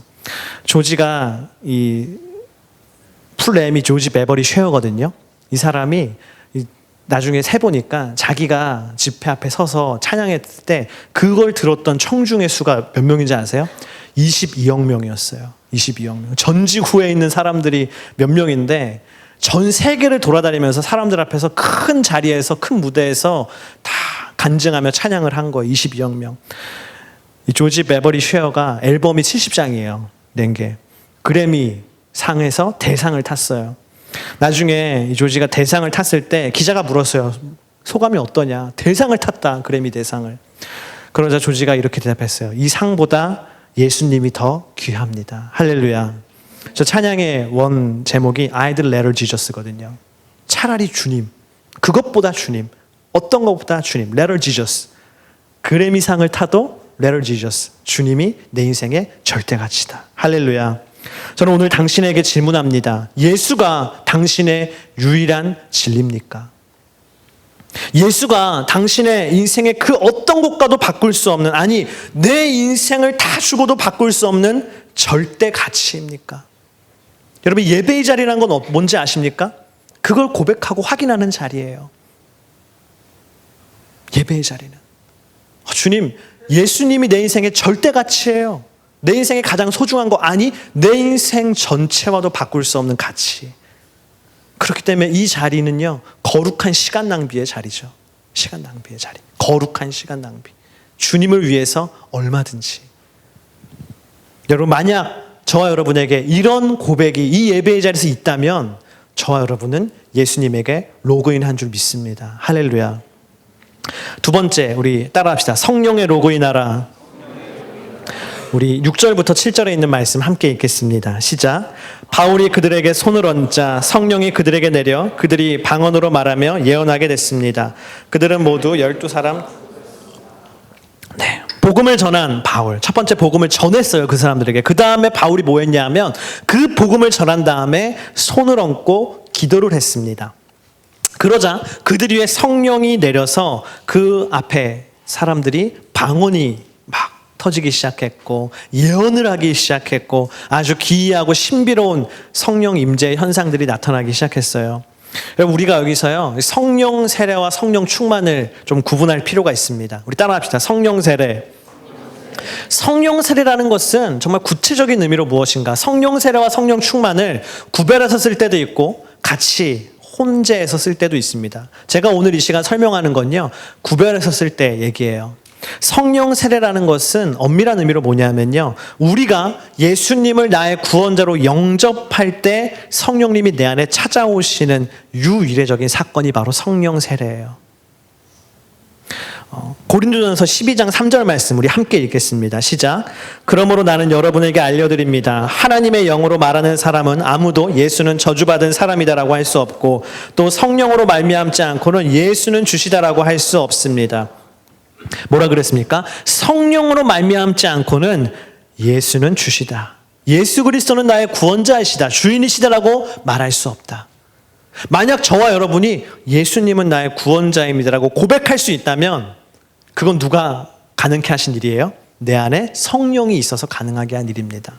조지가 이 풀네임이 조지 베버리 쉐어거든요. 이 사람이 나중에 세보니까 자기가 집회 앞에 서서 찬양했을 때 그걸 들었던 청중의 수가 몇 명인지 아세요? 22억 명이었어요. 22억 명. 전 지구에 있는 사람들이 몇 명인데 전 세계를 돌아다니면서 사람들 앞에서 큰 자리에서 큰 무대에서 다 간증하며 찬양을 한 거예요. 22억 명. 이 조지 베버리 쉐어가 앨범이 70장이에요. 낸 게. 그래미 상에서 대상을 탔어요. 나중에 이 조지가 대상을 탔을 때 기자가 물었어요. 소감이 어떠냐? 대상을 탔다. 그래미 대상을. 그러자 조지가 이렇게 대답했어요. 이 상보다 예수님이 더 귀합니다. 할렐루야. 저 찬양의 원 제목이 I'd rather Jesus거든요. 차라리 주님, 그것보다 주님, 어떤 것보다 주님, rather Jesus. 그래미상을 타도 rather Jesus. 주님이 내 인생의 절대 가치다. 할렐루야. 저는 오늘 당신에게 질문합니다. 예수가 당신의 유일한 진리입니까? 예수가 당신의 인생의 그 어떤 것과도 바꿀 수 없는, 아니 내 인생을 다 주고도 바꿀 수 없는 절대 가치입니까? 여러분, 예배의 자리라는 건 뭔지 아십니까? 그걸 고백하고 확인하는 자리예요. 예배의 자리는 주님, 예수님이 내 인생의 절대 가치예요. 내 인생의 가장 소중한 거, 아니 내 인생 전체와도 바꿀 수 없는 가치. 그렇기 때문에 이 자리는요, 거룩한 시간 낭비의 자리죠. 시간 낭비의 자리, 거룩한 시간 낭비. 주님을 위해서 얼마든지. 여러분, 만약 저와 여러분에게 이런 고백이 이 예배의 자리에서 있다면 저와 여러분은 예수님에게 로그인한 줄 믿습니다. 할렐루야. 두 번째, 우리 따라합시다. 성령의 로그인하라. 우리 6절부터 7절에 있는 말씀 함께 읽겠습니다. 시작. 바울이 그들에게 손을 얹자 성령이 그들에게 내려 그들이 방언으로 말하며 예언하게 됐습니다. 그들은 모두 12사람. 네, 복음을 전한 바울. 첫 번째 복음을 전했어요, 그 사람들에게. 그 다음에 바울이 뭐 했냐면 그 복음을 전한 다음에 손을 얹고 기도를 했습니다. 그러자 그들 위에 성령이 내려서 그 앞에 사람들이 방언이 막 터지기 시작했고 예언을 하기 시작했고 아주 기이하고 신비로운 성령 임재의 현상들이 나타나기 시작했어요. 여러분, 우리가 여기서요, 성령 세례와 성령 충만을 좀 구분할 필요가 있습니다. 우리 따라합시다. 성령 세례. 성령 세례라는 것은 정말 구체적인 의미로 무엇인가? 성령 세례와 성령 충만을 구별해서 쓸 때도 있고 같이 혼재해서 쓸 때도 있습니다. 제가 오늘 이 시간 설명하는 건요, 구별해서 쓸 때 얘기예요. 성령 세례라는 것은 엄밀한 의미로 뭐냐면요, 우리가 예수님을 나의 구원자로 영접할 때 성령님이 내 안에 찾아오시는 유일해적인 사건이 바로 성령 세례예요. 고린도전서 12장 3절 말씀 우리 함께 읽겠습니다. 시작. 그러므로 나는 여러분에게 알려드립니다. 하나님의 영으로 말하는 사람은 아무도 예수는 저주받은 사람이다라고 할 수 없고 또 성령으로 말미암지 않고는 예수는 주시다라고 할 수 없습니다. 뭐라 그랬습니까? 성령으로 말미암지 않고는 예수는 주시다. 예수 그리스도는 나의 구원자이시다, 주인이시다라고 말할 수 없다. 만약 저와 여러분이 예수님은 나의 구원자입니다라고 고백할 수 있다면 그건 누가 가능케 하신 일이에요? 내 안에 성령이 있어서 가능하게 한 일입니다.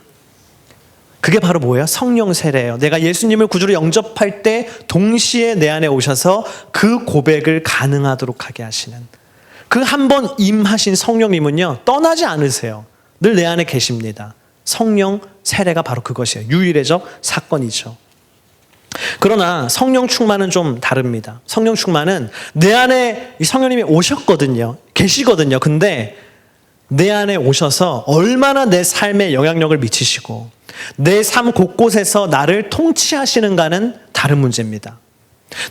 그게 바로 뭐예요? 성령 세례예요. 내가 예수님을 구주로 영접할 때 동시에 내 안에 오셔서 그 고백을 가능하도록 하게 하시는, 그 한 번 임하신 성령님은요, 떠나지 않으세요. 늘 내 안에 계십니다. 성령 세례가 바로 그것이에요. 유일해적 사건이죠. 그러나 성령 충만은 좀 다릅니다. 성령 충만은 내 안에 이 성령님이 오셨거든요. 계시거든요. 근데 내 안에 오셔서 얼마나 내 삶에 영향력을 미치시고 내 삶 곳곳에서 나를 통치하시는가는 다른 문제입니다.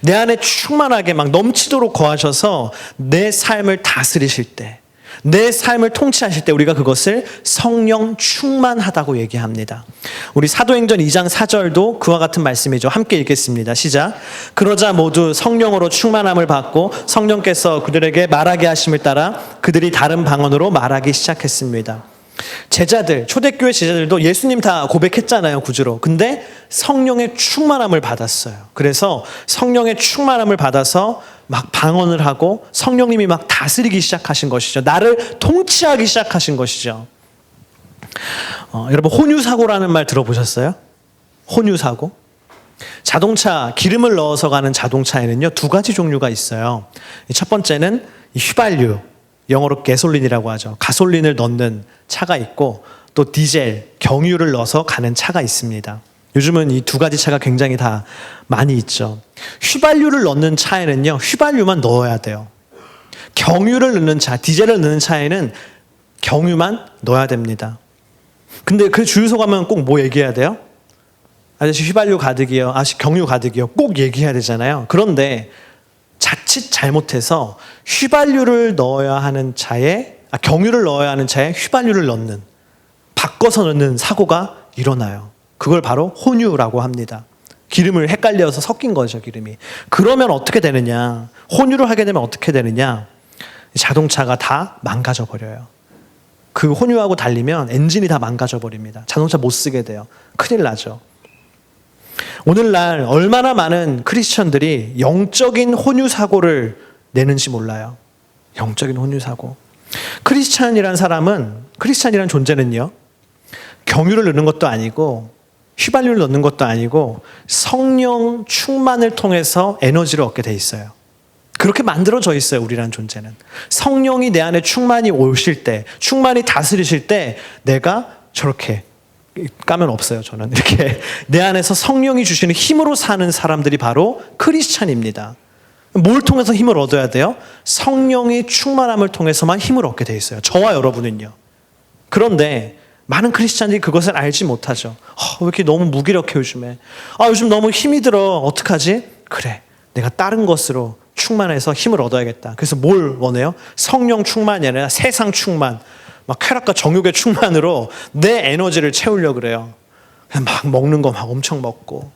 내 안에 충만하게 막 넘치도록 거하셔서 내 삶을 다스리실 때, 내 삶을 통치하실 때 우리가 그것을 성령 충만하다고 얘기합니다. 우리 사도행전 2장 4절도 그와 같은 말씀이죠. 함께 읽겠습니다. 시작. 그러자 모두 성령으로 충만함을 받고 성령께서 그들에게 말하게 하심을 따라 그들이 다른 방언으로 말하기 시작했습니다. 제자들, 초대교회 제자들도 예수님 다 고백했잖아요, 구주로. 근데 성령의 충만함을 받았어요. 그래서 성령의 충만함을 받아서 막 방언을 하고 성령님이 막 다스리기 시작하신 것이죠. 나를 통치하기 시작하신 것이죠. 여러분, 혼유사고라는 말 들어보셨어요? 혼유사고? 자동차, 기름을 넣어서 가는 자동차에는요, 두 가지 종류가 있어요. 첫 번째는 휘발유, 영어로 가솔린이라고 하죠. 가솔린을 넣는 차가 있고 또 디젤, 경유를 넣어서 가는 차가 있습니다. 요즘은 이 두 가지 차가 굉장히 다 많이 있죠. 휘발유를 넣는 차에는요, 휘발유만 넣어야 돼요. 경유를 넣는 차, 디젤을 넣는 차에는 경유만 넣어야 됩니다. 근데 그 주유소 가면 꼭 뭐 얘기해야 돼요? 아저씨 휘발유 가득이요, 아저씨 경유 가득이요, 꼭 얘기해야 되잖아요. 그런데 자칫 잘못해서 휘발유를 넣어야 하는 차에, 경유를 넣어야 하는 차에 휘발유를 넣는, 바꿔서 넣는 사고가 일어나요. 그걸 바로 혼유라고 합니다. 기름을 헷갈려서 섞인 거죠, 기름이. 그러면 어떻게 되느냐? 혼유를 하게 되면 어떻게 되느냐? 자동차가 다 망가져 버려요. 그 혼유하고 달리면 엔진이 다 망가져 버립니다. 자동차 못 쓰게 돼요. 큰일 나죠. 오늘날 얼마나 많은 크리스천들이 영적인 혼유 사고를 내는지 몰라요. 영적인 혼유 사고. 크리스찬이란 존재는요, 경유를 넣는 것도 아니고 휘발유를 넣는 것도 아니고 성령 충만을 통해서 에너지를 얻게 돼 있어요. 그렇게 만들어져 있어요. 우리라는 존재는. 성령이 내 안에 충만히 오실 때, 충만히 다스리실 때 내가 저렇게 까면 없어요. 저는 이렇게 내 안에서 성령이 주시는 힘으로 사는 사람들이 바로 크리스찬입니다. 뭘 통해서 힘을 얻어야 돼요? 성령의 충만함을 통해서만 힘을 얻게 돼 있어요. 저와 여러분은요. 그런데 많은 크리스찬들이 그것을 알지 못하죠. 왜 이렇게 너무 무기력해 요즘에. 요즘 너무 힘이 들어. 어떡하지? 그래, 내가 다른 것으로 충만해서 힘을 얻어야겠다. 그래서 뭘 원해요? 성령 충만이 아니라 세상 충만, 막 쾌락과 정욕의 충만으로 내 에너지를 채우려고 그래요. 그냥 막 먹는 거 막 엄청 먹고,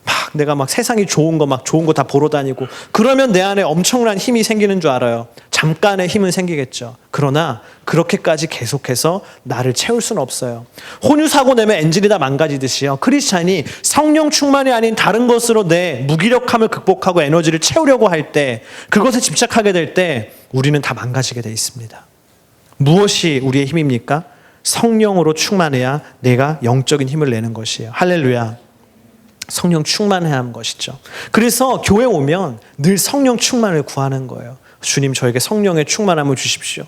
막 내가 막 세상이 좋은 거 다 보러 다니고, 그러면 내 안에 엄청난 힘이 생기는 줄 알아요. 잠깐의 힘은 생기겠죠. 그러나 그렇게까지 계속해서 나를 채울 수는 없어요. 혼유 사고 내면 엔진이 다 망가지듯이요. 크리스찬이 성령 충만이 아닌 다른 것으로 내 무기력함을 극복하고 에너지를 채우려고 할 때, 그것에 집착하게 될 때 우리는 다 망가지게 돼 있습니다. 무엇이 우리의 힘입니까? 성령으로 충만해야 내가 영적인 힘을 내는 것이에요. 할렐루야. 성령 충만해야 하는 것이죠. 그래서 교회 오면 늘 성령 충만을 구하는 거예요. 주님, 저에게 성령의 충만함을 주십시오.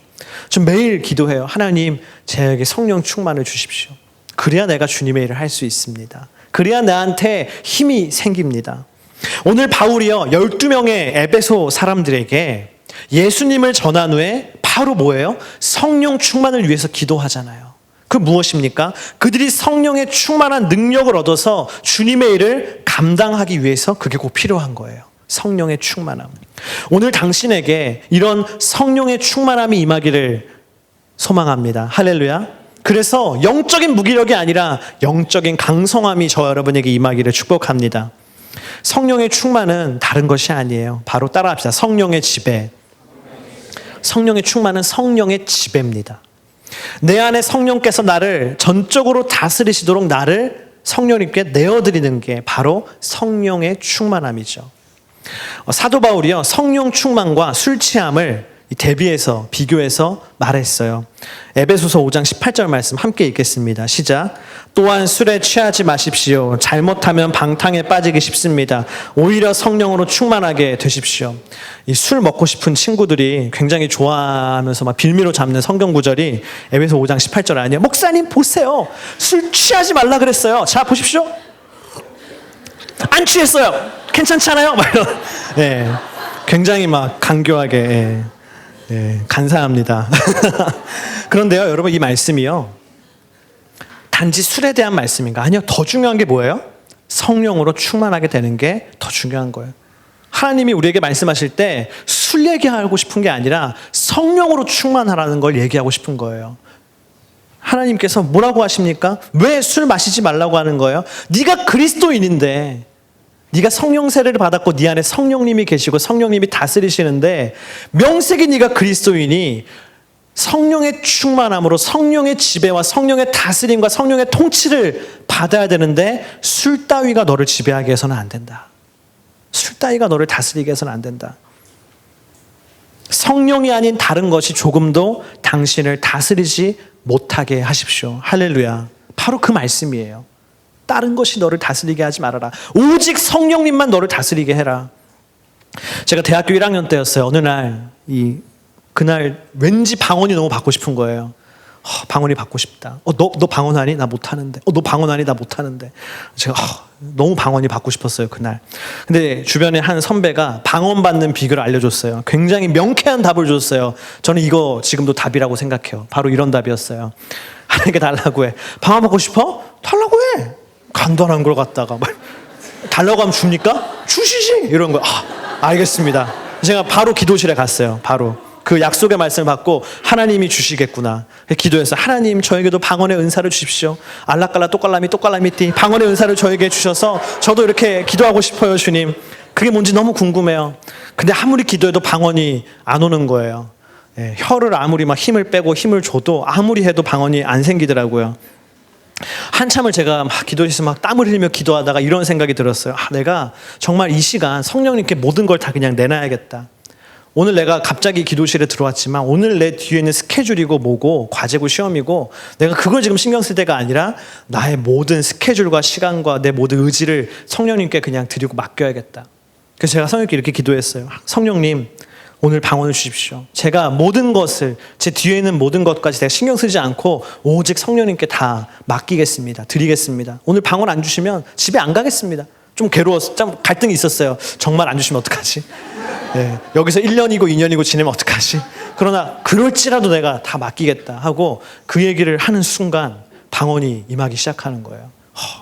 저 매일 기도해요. 하나님, 저에게 성령 충만을 주십시오. 그래야 내가 주님의 일을 할 수 있습니다. 그래야 나한테 힘이 생깁니다. 오늘 바울이요, 12명의 에베소 사람들에게 예수님을 전한 후에 바로 뭐예요? 성령 충만을 위해서 기도하잖아요. 그 무엇입니까? 그들이 성령의 충만한 능력을 얻어서 주님의 일을 감당하기 위해서 그게 꼭 필요한 거예요. 성령의 충만함. 오늘 당신에게 이런 성령의 충만함이 임하기를 소망합니다. 할렐루야. 그래서 영적인 무기력이 아니라 영적인 강성함이 저와 여러분에게 임하기를 축복합니다. 성령의 충만은 다른 것이 아니에요. 바로 따라합시다. 성령의 지배. 성령의 충만은 성령의 지배입니다. 내 안에 성령께서 나를 전적으로 다스리시도록 나를 성령님께 내어드리는 게 바로 성령의 충만함이죠. 사도 바울이요, 성령 충만과 술 취함을 대비해서 비교해서 말했어요. 에베소서 5장 18절 말씀 함께 읽겠습니다. 시작. 또한 술에 취하지 마십시오. 잘못하면 방탕에 빠지기 쉽습니다. 오히려 성령으로 충만하게 되십시오. 이 술 먹고 싶은 친구들이 굉장히 좋아하면서 막 빌미로 잡는 성경 구절이 에베소 5장 18절 아니에요. 목사님 보세요. 술 취하지 말라 그랬어요. 자 보십시오. 안 취했어요. 괜찮잖아요. 막 이런. 예, 굉장히 막 간교하게. 예. 네, 감사합니다. 그런데요, 여러분, 이 말씀이요, 단지 술에 대한 말씀인가? 아니요, 더 중요한 게 뭐예요? 성령으로 충만하게 되는 게 더 중요한 거예요. 하나님이 우리에게 말씀하실 때 술 얘기하고 싶은 게 아니라 성령으로 충만하라는 걸 얘기하고 싶은 거예요. 하나님께서 뭐라고 하십니까? 왜 술 마시지 말라고 하는 거예요? 네가 그리스도인인데, 네가 성령 세례를 받았고 네 안에 성령님이 계시고 성령님이 다스리시는데, 명색이 네가 그리스도인이 성령의 충만함으로 성령의 지배와 성령의 다스림과 성령의 통치를 받아야 되는데, 술 따위가 너를 지배하게 해서는 안 된다. 술 따위가 너를 다스리게 해서는 안 된다. 성령이 아닌 다른 것이 조금도 당신을 다스리지 못하게 하십시오. 할렐루야. 바로 그 말씀이에요. 다른 것이 너를 다스리게 하지 말아라. 오직 성령님만 너를 다스리게 해라. 제가 대학교 1학년 때였어요. 어느 날 그날 왠지 방언이 너무 받고 싶은 거예요. 방언이 받고 싶다. 너 방언하니? 나 못하는데. 너 방언하니? 나 못하는데. 제가 너무 방언이 받고 싶었어요, 그날. 근데 주변에 한 선배가 방언 받는 비결을 알려줬어요. 굉장히 명쾌한 답을 줬어요. 저는 이거 지금도 답이라고 생각해요. 바로 이런 답이었어요. 하나님께 달라고 해. 방언 받고 싶어? 달라고 해. 간단한 걸 갖다가 달라고 하면 줍니까? 주시지. 이런 거. 알겠습니다. 제가 바로 기도실에 갔어요. 바로 그 약속의 말씀을 받고 하나님이 주시겠구나. 기도해서 하나님 저에게도 방언의 은사를 주십시오. 알라깔라 똑깔라미띠 방언의 은사를 저에게 주셔서 저도 이렇게 기도하고 싶어요, 주님. 그게 뭔지 너무 궁금해요. 근데 아무리 기도해도 방언이 안 오는 거예요. 예, 혀를 아무리 막 힘을 빼고 힘을 줘도 아무리 해도 방언이 안 생기더라고요. 한참을 제가 막 기도실에서 막 땀을 흘리며 기도하다가 이런 생각이 들었어요. 내가 정말 이 시간 성령님께 모든 걸 다 그냥 내놔야겠다. 오늘 내가 갑자기 기도실에 들어왔지만 오늘 내 뒤에 있는 스케줄이고 뭐고 과제고 시험이고 내가 그걸 지금 신경 쓸 때가 아니라 나의 모든 스케줄과 시간과 내 모든 의지를 성령님께 그냥 드리고 맡겨야겠다. 그래서 제가 성령님께 이렇게 기도했어요. 성령님, 오늘 방언을 주십시오. 제가 모든 것을, 제 뒤에 있는 모든 것까지 제가 신경 쓰지 않고 오직 성령님께 다 맡기겠습니다. 드리겠습니다. 오늘 방언 안 주시면 집에 안 가겠습니다. 좀 괴로웠어요. 좀 갈등이 있었어요. 정말 안 주시면 어떡하지? 네, 여기서 1년이고 2년이고 지내면 어떡하지? 그러나 그럴지라도 내가 다 맡기겠다 하고 그 얘기를 하는 순간 방언이 임하기 시작하는 거예요.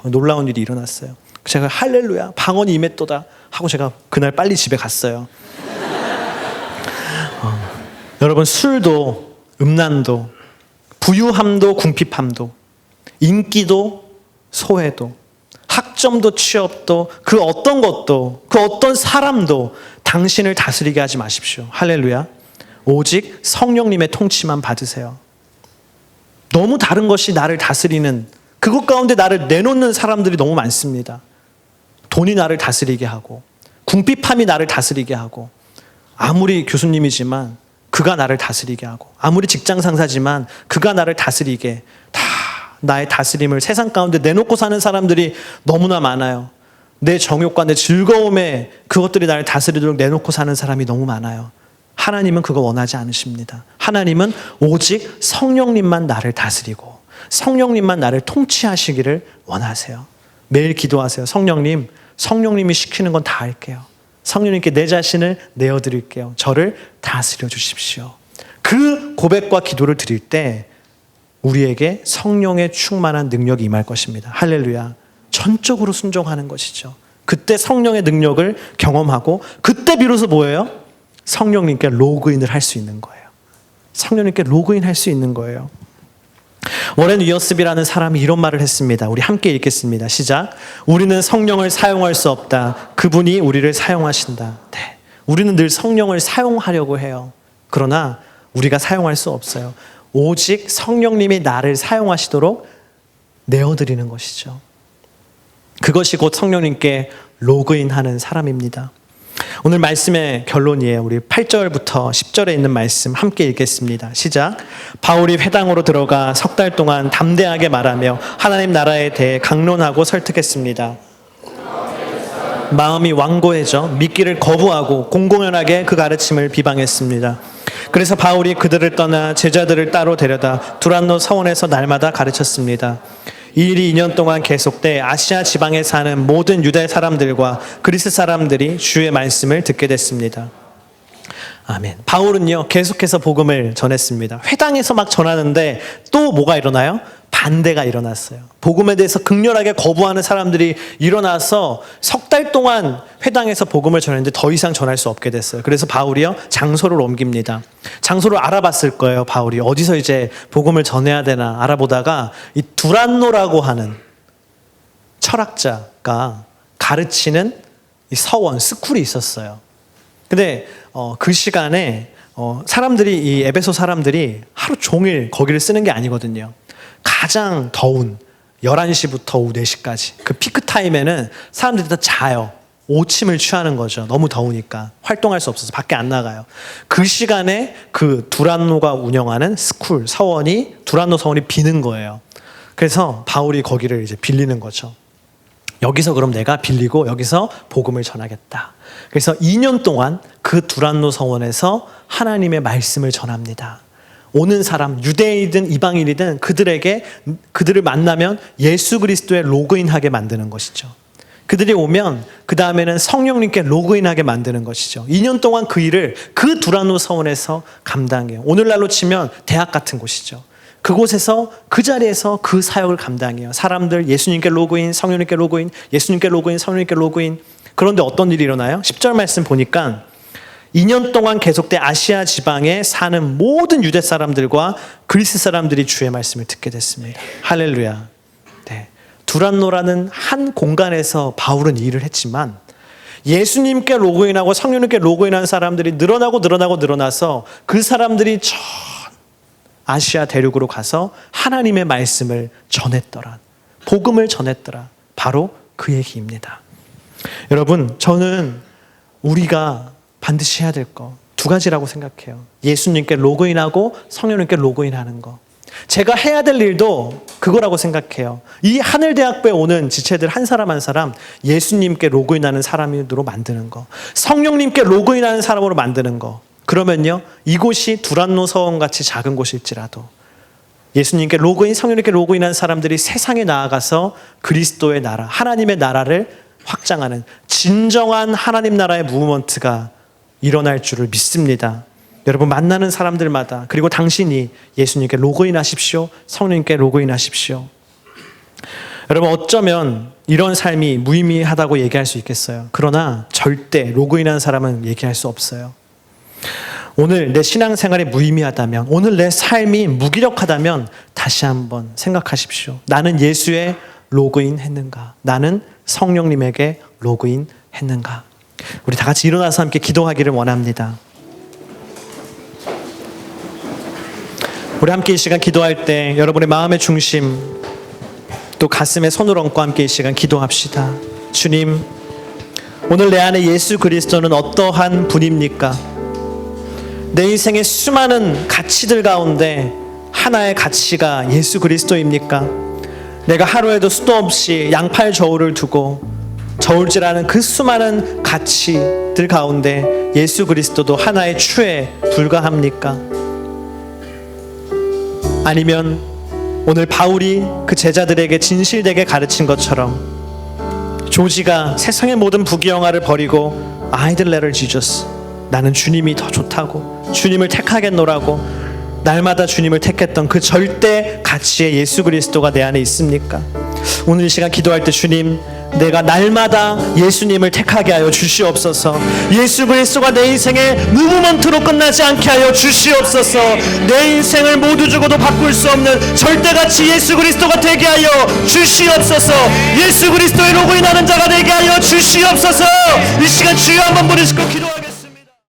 놀라운 일이 일어났어요. 제가 할렐루야 방언이 임했도다 하고 제가 그날 빨리 집에 갔어요. 여러분, 술도 음란도 부유함도 궁핍함도 인기도 소외도 학점도 취업도 그 어떤 것도 그 어떤 사람도 당신을 다스리게 하지 마십시오. 할렐루야. 오직 성령님의 통치만 받으세요. 너무 다른 것이 나를 다스리는 그것 가운데 나를 내놓는 사람들이 너무 많습니다. 돈이 나를 다스리게 하고 궁핍함이 나를 다스리게 하고 아무리 교수님이지만 그가 나를 다스리게 하고 아무리 직장 상사지만 그가 나를 다스리게 다 나의 다스림을 세상 가운데 내놓고 사는 사람들이 너무나 많아요. 내 정욕과 내 즐거움에 그것들이 나를 다스리도록 내놓고 사는 사람이 너무 많아요. 하나님은 그거 원하지 않으십니다. 하나님은 오직 성령님만 나를 다스리고 성령님만 나를 통치하시기를 원하세요. 매일 기도하세요. 성령님, 성령님이 시키는 건 다 할게요. 성령님께 내 자신을 내어드릴게요. 저를 다스려 주십시오. 그 고백과 기도를 드릴 때 우리에게 성령의 충만한 능력이 임할 것입니다. 할렐루야. 전적으로 순종하는 것이죠. 그때 성령의 능력을 경험하고 그때 비로소 뭐예요? 성령님께 로그인을 할 수 있는 거예요. 성령님께 로그인 할 수 있는 거예요. 워렌 위어스비라는 사람이 이런 말을 했습니다. 우리 함께 읽겠습니다. 시작. 우리는 성령을 사용할 수 없다. 그분이 우리를 사용하신다. 네. 우리는 늘 성령을 사용하려고 해요. 그러나 우리가 사용할 수 없어요. 오직 성령님이 나를 사용하시도록 내어드리는 것이죠. 그것이 곧 성령님께 로그인하는 사람입니다. 오늘 말씀의 결론이에요. 우리 8절부터 10절에 있는 말씀 함께 읽겠습니다. 시작. 바울이 회당으로 들어가 석 달 동안 담대하게 말하며 하나님 나라에 대해 강론하고 설득했습니다. 마음이 완고해져 믿기를 거부하고 공공연하게 그 가르침을 비방했습니다. 그래서 바울이 그들을 떠나 제자들을 따로 데려다 두란노 서원에서 날마다 가르쳤습니다. 이 일이 2년 동안 계속돼 아시아 지방에 사는 모든 유대 사람들과 그리스 사람들이 주의 말씀을 듣게 됐습니다. 아멘. 바울은요 계속해서 복음을 전했습니다. 회당에서 막 전하는데 또 뭐가 일어나요? 반대가 일어났어요. 복음에 대해서 극렬하게 거부하는 사람들이 일어나서 석 달 동안 회당에서 복음을 전했는데 더 이상 전할 수 없게 됐어요. 그래서 바울이요 장소를 옮깁니다. 장소를 알아봤을 거예요. 바울이 어디서 이제 복음을 전해야 되나 알아보다가 이 두란노라고 하는 철학자가 가르치는 이 서원 스쿨이 있었어요. 근데 그 시간에 사람들이 이 에베소 사람들이 하루 종일 거기를 쓰는 게 아니거든요. 가장 더운 11시부터 오후 4시까지 그 피크 타임에는 사람들이 다 자요. 오침을 취하는 거죠. 너무 더우니까 활동할 수 없어서 밖에 안 나가요. 그 시간에 그 두란노가 운영하는 스쿨 서원이 두란노 서원이 비는 거예요. 그래서 바울이 거기를 이제 빌리는 거죠. 여기서 그럼 내가 빌리고 여기서 복음을 전하겠다. 그래서 2년 동안 그 두란노 서원에서 하나님의 말씀을 전합니다. 오는 사람 유대인이든 이방인이든 그들을 만나면 예수 그리스도에 로그인하게 만드는 것이죠. 그들이 오면 그 다음에는 성령님께 로그인하게 만드는 것이죠. 2년 동안 그 일을 그 두란노 서원에서 감당해요. 오늘날로 치면 대학 같은 곳이죠. 그곳에서 그 자리에서 그 사역을 감당해요. 사람들 예수님께 로그인, 성령님께 로그인, 예수님께 로그인, 성령님께 로그인. 그런데 어떤 일이 일어나요? 10절 말씀 보니까 2년 동안 계속된 아시아 지방에 사는 모든 유대 사람들과 그리스 사람들이 주의 말씀을 듣게 됐습니다. 할렐루야. 네. 두란노라는 한 공간에서 바울은 이 일을 했지만 예수님께 로그인하고 성령님께 로그인한 사람들이 늘어나서 그 사람들이 전 아시아 대륙으로 가서 하나님의 말씀을 전했더라. 복음을 전했더라. 바로 그 얘기입니다. 여러분, 저는 우리가 반드시 해야 될 거 두 가지라고 생각해요. 예수님께 로그인하고 성령님께 로그인하는 거. 제가 해야 될 일도 그거라고 생각해요. 이 하늘대학부에 오는 지체들 한 사람 한 사람 예수님께 로그인하는 사람으로 만드는 거, 성령님께 로그인하는 사람으로 만드는 거. 그러면요, 이곳이 두란노 서원같이 작은 곳일지라도 예수님께 로그인, 성령님께 로그인한 사람들이 세상에 나아가서 그리스도의 나라, 하나님의 나라를 확장하는 진정한 하나님 나라의 무브먼트가 일어날 줄을 믿습니다. 여러분, 만나는 사람들마다, 그리고 당신이 예수님께 로그인하십시오. 성령님께 로그인하십시오. 여러분, 어쩌면 이런 삶이 무의미하다고 얘기할 수 있겠어요. 그러나 절대 로그인한 사람은 얘기할 수 없어요. 오늘 내 신앙생활이 무의미하다면, 오늘 내 삶이 무기력하다면 다시 한번 생각하십시오. 나는 예수에 로그인 했는가? 나는 성령님에게 로그인 했는가? 우리 다 같이 일어나서 함께 기도하기를 원합니다. 우리 함께 이 시간 기도할 때 여러분의 마음의 중심, 또 가슴에 손을 얹고 함께 이 시간 기도합시다. 주님, 오늘 내 안에 예수 그리스도는 어떠한 분입니까? 내 인생의 수많은 가치들 가운데 하나의 가치가 예수 그리스도입니까? 내가 하루에도 수도 없이 양팔 저울을 두고 저울질하는 그 수많은 가치들 가운데 예수 그리스도도 하나의 추에 불과합니까? 아니면 오늘 바울이 그 제자들에게 진실되게 가르친 것처럼 조지가 세상의 모든 부귀영화를 버리고 I'd let Jesus, 나는 주님이 더 좋다고, 주님을 택하겠노라고 날마다 주님을 택했던 그 절대 가치의 예수 그리스도가 내 안에 있습니까? 오늘 이 시간 기도할 때 주님, 내가 날마다 예수님을 택하게 하여 주시옵소서. 예수 그리스도가 내 인생의 무브먼트로 끝나지 않게 하여 주시옵소서. 내 인생을 모두 주고도 바꿀 수 없는 절대가치 예수 그리스도가 되게 하여 주시옵소서. 예수 그리스도의 로그인하는 자가 되게 하여 주시옵소서. 이 시간 주여 한번 부르시고 기도하겠습니다.